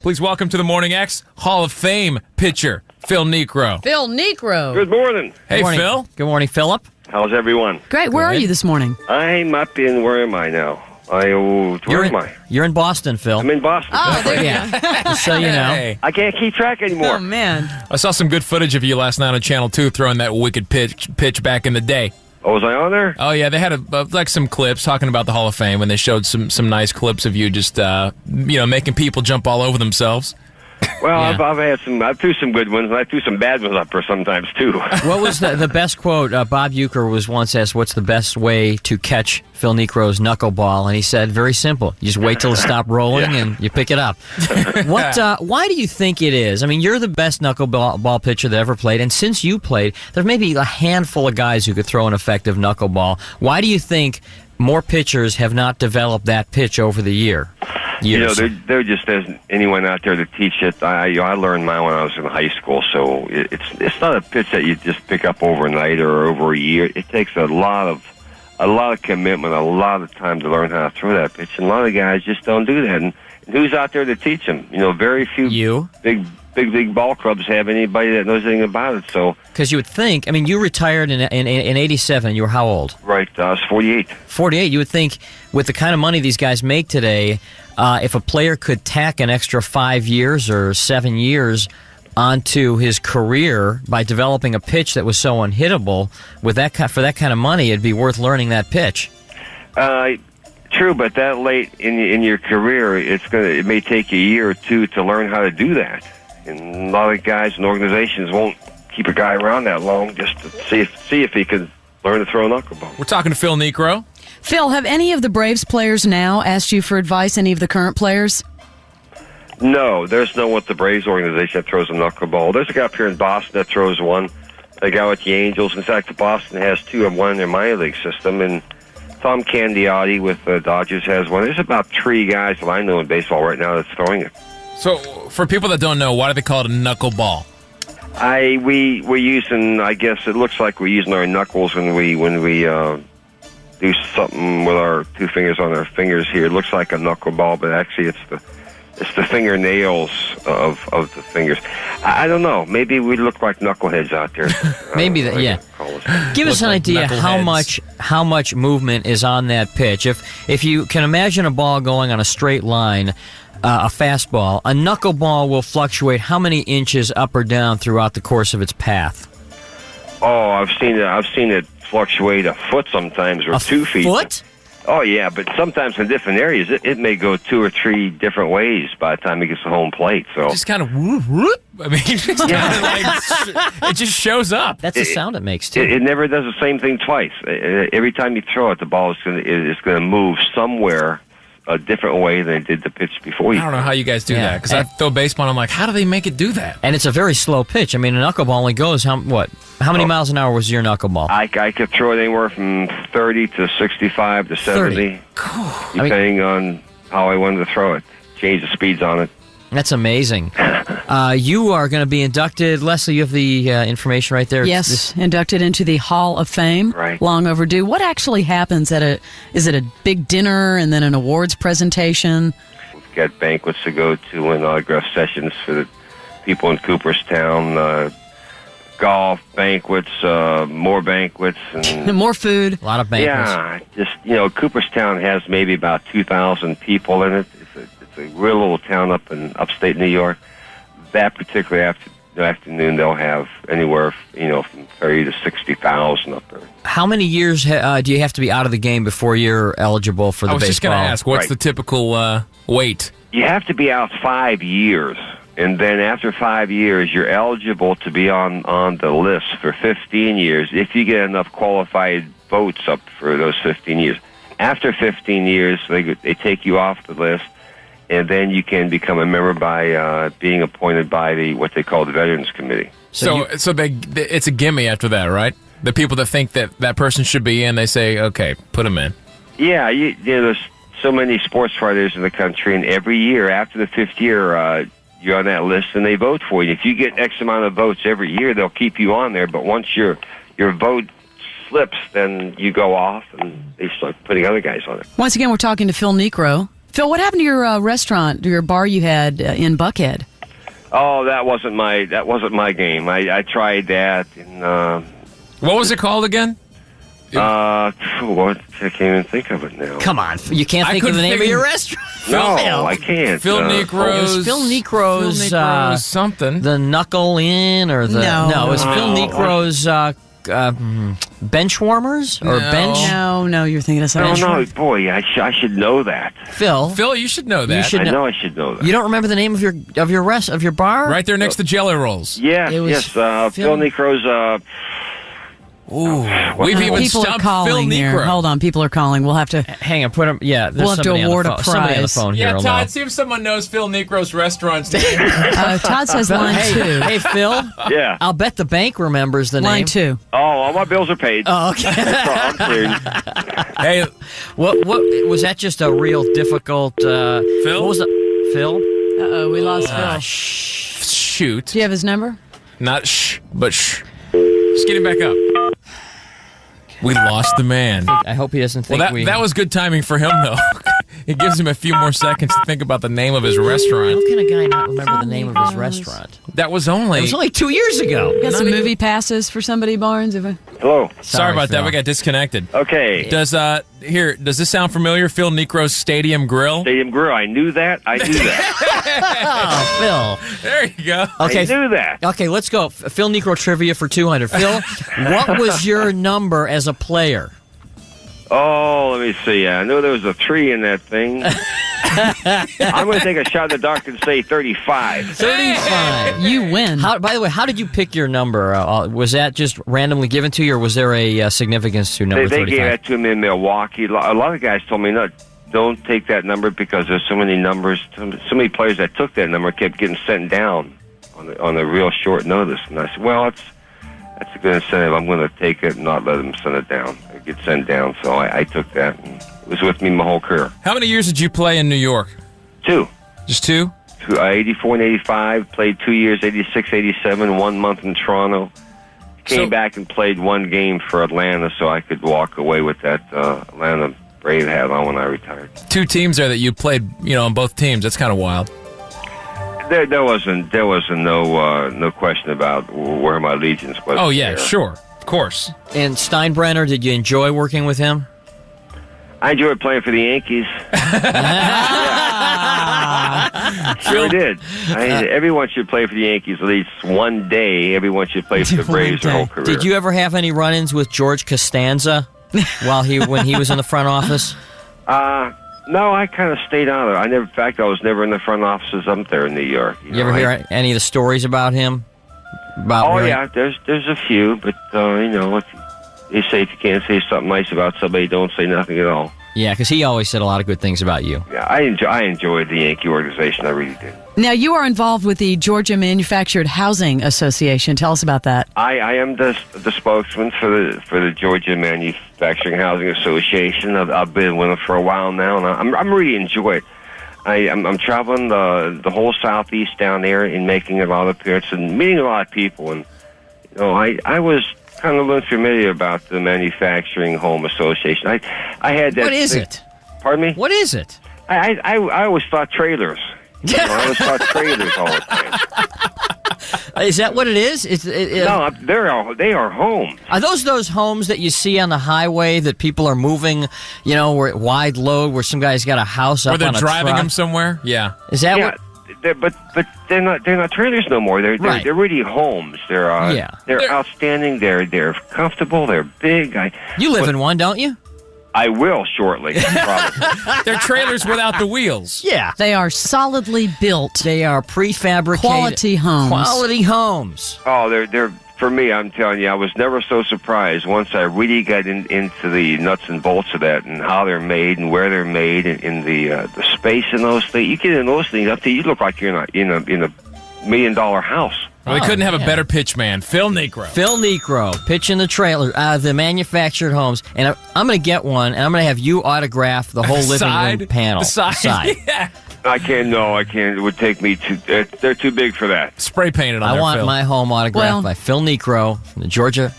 Please welcome to the Morning X Hall of Fame pitcher, Phil Niekro. Phil Niekro. Good morning. Hey, Good morning. Phil. Good morning, Philip. How's everyone? Great. Where are you this morning? I'm up in, where am I now? Where am I? You're in Boston, Phil. I'm in Boston. Oh, there you go. Just so you know. Hey. I can't keep track anymore. Oh, man. I saw some good footage of you last night on Channel 2 throwing that wicked pitch back in the day. Oh, was I on there? Oh, yeah, they had like some clips talking about the Hall of Fame, and they showed some nice clips of you just, making people jump all over themselves. Well, Yeah. I threw some good ones, and I threw some bad ones up there sometimes, too. What was the best quote? Bob Uecker was once asked, what's the best way to catch Phil Niekro's knuckleball? And he said, very simple. You just wait till it stops rolling and you pick it up. Why do you think it is? I mean, you're the best knuckleball pitcher that ever played, and since you played, there's maybe a handful of guys who could throw an effective knuckleball. Why do you think more pitchers have not developed that pitch over the years? You know, there just isn't anyone out there to teach it. I learned mine when I was in high school, so it's not a pitch that you just pick up overnight or over a year. It takes a lot of commitment, a lot of time to learn how to throw that pitch, and a lot of guys just don't do that. And who's out there to teach them? You know, very few big ball clubs have anybody that knows anything about it. So, because you would think, I mean, you retired in 87. You were how old? Right, I was 48. 48. You would think with the kind of money these guys make today, if a player could tack an extra 5 years or 7 years onto his career by developing a pitch that was so unhittable, for that kind of money, it'd be worth learning that pitch. True, but that late in your career, it may take a year or two to learn how to do that. And a lot of guys and organizations won't keep a guy around that long just to see if he can learn to throw a knuckleball. We're talking to Phil Niekro. Phil, have any of the Braves players now asked you for advice, any of the current players? No, there's no one with the Braves organization that throws a knuckleball. There's a guy up here in Boston that throws one. A guy with the Angels. In fact, Boston has two of one in their minor league system. And Tom Candiotti with the Dodgers has one. There's about 3 guys that I know in baseball right now that's throwing it. So, for people that don't know, why do they call it a knuckleball? We're using, I guess it looks like we're using our knuckles when we do something with our 2 fingers on our fingers here. It looks like a knuckleball, but actually it's the fingernails of the fingers. I don't know. Maybe we look like knuckleheads out there. Maybe that. Yeah. Give us an idea how much movement is on that pitch. If you can imagine a ball going on a straight line, a fastball, a knuckleball will fluctuate how many inches up or down throughout the course of its path? Oh, I've seen it fluctuate a foot sometimes, or 2 feet. Foot? Oh yeah, but sometimes in different areas, it may go 2 or 3 different ways by the time it gets to home plate. So Just kind of whoop, whoop. I mean, it's kind of like, it just shows up. That's the sound it makes, too. It never does the same thing twice. Every time you throw it, the ball is going to move somewhere a different way than it did the pitch before you. I don't know how you guys do that, because I throw baseball and I'm like, how do they make it do that? And it's a very slow pitch. I mean, a knuckleball only goes, how many miles an hour was your knuckleball? I could throw it anywhere from 30 to 65 to 70, depending on how I wanted to throw it. Change the speeds on it. That's amazing. You are going to be inducted. Leslie, you have the information right there. Yes, inducted into the Hall of Fame. Right. Long overdue. What actually happens is it a big dinner and then an awards presentation? We've got banquets to go to and autograph sessions for the people in Cooperstown, golf banquets, more banquets. And more food. A lot of banquets. Yeah, just, Cooperstown has maybe about 2,000 people in it. It's a real little town up in upstate New York. That particular afternoon, they'll have anywhere, from 30 to 60,000 up there. How many years do you have to be out of the game before you're eligible for the baseball? I was just going to ask, what's the typical wait? You have to be out 5 years, and then after 5 years, you're eligible to be on the list for 15 years if you get enough qualified votes up for those 15 years. After 15 years, they take you off the list, and then you can become a member by being appointed by what they call the Veterans Committee. So it's a gimme after that, right? The people that think that person should be in, they say, okay, put him in. Yeah, there's so many sports writers in the country, and every year after the 5th year, you're on that list, and they vote for you. If you get X amount of votes every year, they'll keep you on there. But once your vote slips, then you go off, and they start putting other guys on it. Once again, we're talking to Phil Niekro. Phil, what happened to your restaurant, your bar you had in Buckhead? Oh, that wasn't my game. I tried that, and What was it called again? I can't even think of it now. Come on, you can't think of the name of your restaurant. No, I can't. Phil Niekro's. It was Phil Niekro's something. The Knuckle Inn or the No. it was Phil Niekro's bench warmers or bench. No, you're thinking of something. No, boy, I should know that. Phil, You should know that. You should I know I should know that. You don't remember the name of your bar? Right there next to Jelly Rolls. Yes, It was Phil Niekro's. Ooh, we've even People are stumped Phil calling here. Niekro. Hold on, people are calling. We'll have to. Hang on, put him. Yeah, there's We'll have to somebody on the award a phone. Somebody on the prize. phone here. Yeah, Hello. Todd, see if someone knows Phil Niekro's restaurant's name. Todd says line two. Hey, Phil. Yeah. I'll bet the bank remembers the Line name. two. Oh, all my bills are paid. Oh, okay. I'm cleared. Hey, What was that? Just a real difficult. Phil? What was the Phil? Uh-oh, we lost Phil. shoot. Do you have his number? Not but shh. Just get him back up. We lost the man. I hope he doesn't think that was good timing for him, though. It gives him a few more seconds to think about the name of his restaurant. How can a guy not remember the name of his restaurant? That was only... It was only 2 years ago. Got some movie passes for somebody, Barnes? Hello. Sorry about that. Phil. We got disconnected. Okay. Does this sound familiar? Phil Niekro's Stadium Grill? Stadium Grill. I knew that. Oh, Phil. There you go. Okay. I knew that. Okay, let's go. Phil Niekro trivia for 200. Phil, what was your number as a player? Oh, let me see. I knew there was a 3 in that thing. I'm going to take a shot in the dark and say 35. 35. You win. By the way, how did you pick your number? Was that just randomly given to you, or was there a significance to number They 35? gave that to me in Milwaukee. A lot of guys told me, no, don't take that number because there's so many numbers. So many players that took that number kept getting sent down on a real short notice. And I said, well, that's a good incentive. I'm going to take it and not let them send it down. It get sent down. So I took that, and it was with me my whole career. How many years did you play in New York? 2. Just 2? 84 and 85, played 2 years, 86, 87, 1 month in Toronto. Came back and played 1 game for Atlanta so I could walk away with that Atlanta Brave hat on when I retired. 2 teams there that you played, on both teams. That's kind of wild. There wasn't no question about where my allegiance was. Oh, yeah, there. sure. Of course. And Steinbrenner, did you enjoy working with him? I enjoyed playing for the Yankees. Sure did. Everyone should play for the Yankees at least one day. Everyone should play for the Braves their whole career. Did you ever have any run-ins with George Costanza when he was in the front office? No, I kind of stayed out of it. In fact, I was never in the front offices up there in New York. You ever hear any of the stories about him? Yeah, there's a few, but they say if you can't say something nice about somebody, don't say nothing at all. Yeah, because he always said a lot of good things about you. Yeah, I enjoyed the Yankee organization. I really did. Now, you are involved with the Georgia Manufactured Housing Association. Tell us about that. I am the spokesman for the Georgia Manufacturing Housing Association. I've been with them for a while now, and I'm really enjoying it. I'm traveling the whole Southeast down there and making a lot of appearances and meeting a lot of people. And I was kind of unfamiliar about the Manufacturing Home Association. I had that. What is it? Pardon me? What is it? I always thought trailers. I always thought trailers all the time. Is that what it is? No, they are homes. Are those homes that you see on the highway that people are moving, where wide load, where some guy's got a house up on a truck? Or they're driving them somewhere? Yeah. Is that what? But they're not trailers no more. They're really homes. They're outstanding. They're comfortable. They're big. You live in one, don't you? I will shortly. Probably. They're trailers without the wheels. Yeah. They are solidly built. They are prefabricated. Quality homes. Quality homes. Oh, they're for me, I'm telling you, I was never so surprised once I really got into the nuts and bolts of that and how they're made and where they're made and in the space in those things. You get in those things up to you look like you're in a $1 million house. Well, we couldn't have a better pitch man. Phil Niekro. Phil Niekro, pitching the trailer, the manufactured homes. And I'm going to get one, and I'm going to have you autograph the whole living room panel. The side. Yeah. I can't. It would take me they're too big for that. Spray painted on I there, want Phil. my home autographed by Phil Niekro from the Georgia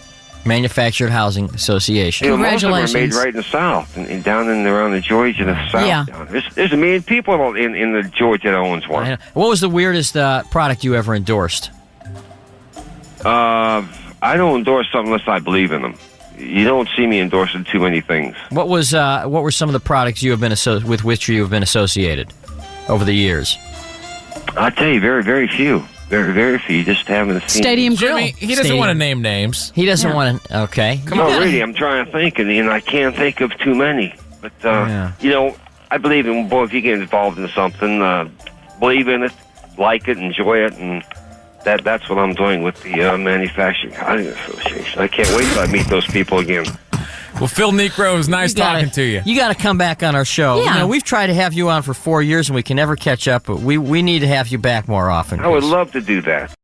Manufactured Housing Association. You know, most of them are made Congratulations. right in the South, and down in around the Georgia and the South. Yeah. Down. There's a million people in the Georgia that owns I one. know. What was the weirdest product you ever endorsed? I don't endorse something unless I believe in them. You don't see me endorsing too many things. What were some of the products you have been with which you have been associated over the years? I tell you, very, very few. Very, very few. You just haven't seen. Stadium Grill. Jimmy, he doesn't Steve. want to name names. He doesn't want to. Okay. No, really, I'm trying to think, and I can't think of too many. But Yeah. you know, I believe in boy. If you get involved in something, believe in it, like it, enjoy it, and that's what I'm doing with the Manufacturing Housing Association. I can't wait till I meet those people again. Well, Phil Niekro, it was nice talking to you. You got to come back on our show. Yeah. You know, we've tried to have you on for 4 years, and we can never catch up, but we need to have you back more often. I would love to do that.